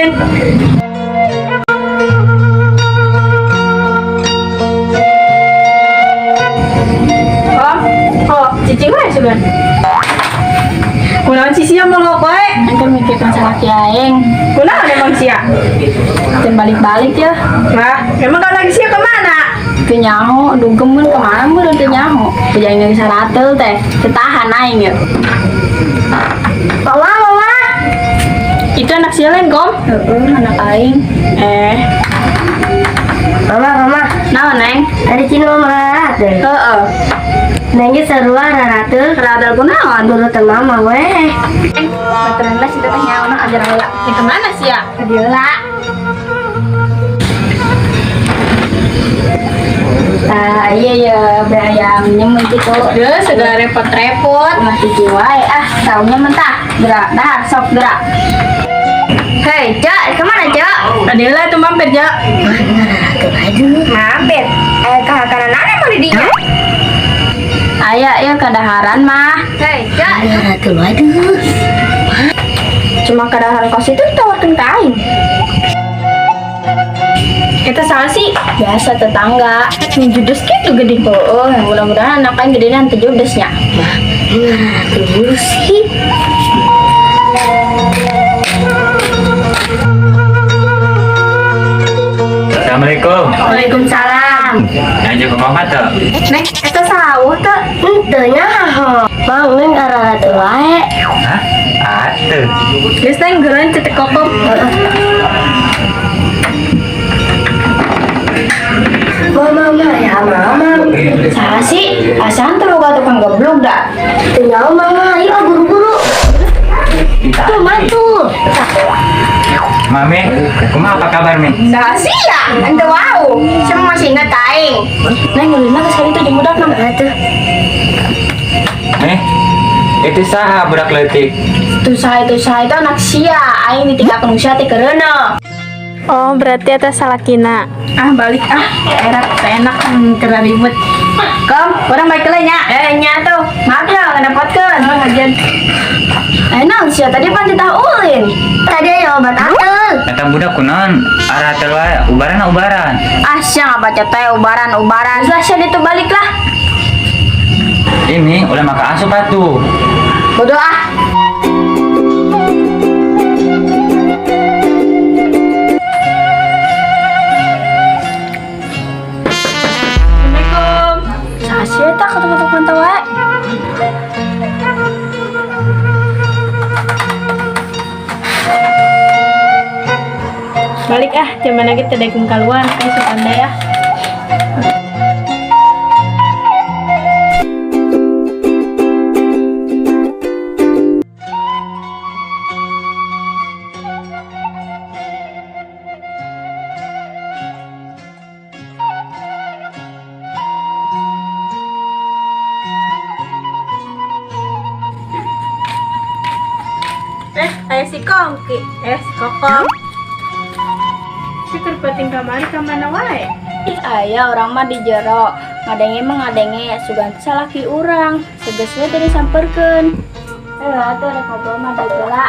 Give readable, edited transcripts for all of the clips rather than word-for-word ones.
Min. Oh, cicing wae sugan. Kunaon sih sia molok wae? Engke mikir masalah kiaeng. Kunaon emang sia? Dan balik-balik ya. Nah, emang kalau lagi sia kemana? Ke nyaho, dugem mun kemana mun teu nyaho. Jangan geus saratel teh. Ketahan aing ya. Mama. Itu anak sia lain, Kom? Anak aing. Mama, Naon, Neng? ada cina mama raratel. Heeh. Nengge sarua raratel. Radal kunaon? Nurutan mama weh. Veteran les itu teh nyaho ajar heula. Ya kemana sia? Kadieula. Iya ya, bayang nyemen gitu. Udah, segala repot-repot. Ulah cici wae taunya mentah. Gerak, dah, sok gerak. Hei, Cak, kemana Cak? Adela tuh mampir, Jak. Mampir. Kanan emang di dinya. Aya ya kadaharan mah. Hei, Cak. Raratel waduh. Cuma kadaharan kos itu ditawarkan ke aing. Kita salah sih. Biasa tetangga. Ini judes gitu gede. Oh, mudah-mudahan anak aing gede nanti judesnya. Raratel dulu sih. Assalamualaikum. Waalaikumsalam. Lanjut ke mama tuh. Neng, itu sawah tuh. Entenya bangun raratel wae. Hah? Atuh. Geus teh geureuan cetek kokop. Mama, ya mama. Salah sih, asan tuh boga tukang goblok dah. Tinggal mama, ayo buru-buru. Tuh, mantul. Mami, kumaha apa kabar, Mi? Salah sih ya, ente wow. Semua masih ingat aing. Neng ulina sekali itu dimudak nang. Atuh. Itu saha budak leutik? Itu saya itu anak sia. Aing ditinggalkan usia teh kereuna. Oh, berarti atas salah kina. Balik enak enak kena ribut. Kom, orang baik kelenya. Nya tuh. Maaf ya, nggak dapatkan. Hajian. Naon sia tadi pan ditaulin. Tadi ayo obat atel. Eta budak kunaon? Aratel wae, ubaran. Sia ngabaca teh ubaran. Lah sia ditu balik lah. Ini udah makan asup atuh. Bodoh ah. Assalamualaikum. Sia tak ketemu pantau wae. Balik zaman lagi teh daekeun kaluan, kayak supanda ya. Ayo si Kongki, si Kokong. Si terpenting kamari kemana wae? Aya orang mah di jero. Ngadenge sugan salaki urang. Seges we tadi samperkeun. Atuh rek ngobrol mah bageula.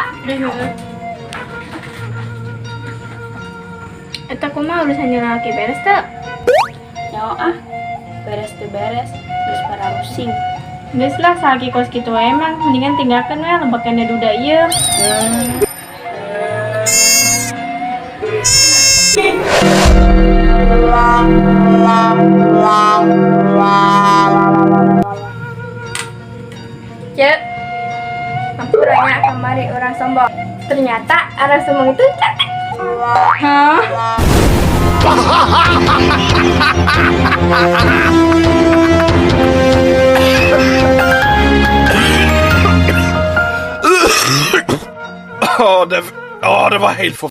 Eta kumaha urusannya laki beres teu? Nyaho beres teu beres. Geus para rusing. Geus lah salaki kos kitu wae emang mendingan tinggalkeun we lebakanna duda ieu. Cek, ampuranya kemari orang sombong. Ternyata orang sombong itu cantik. Hah? Det var helt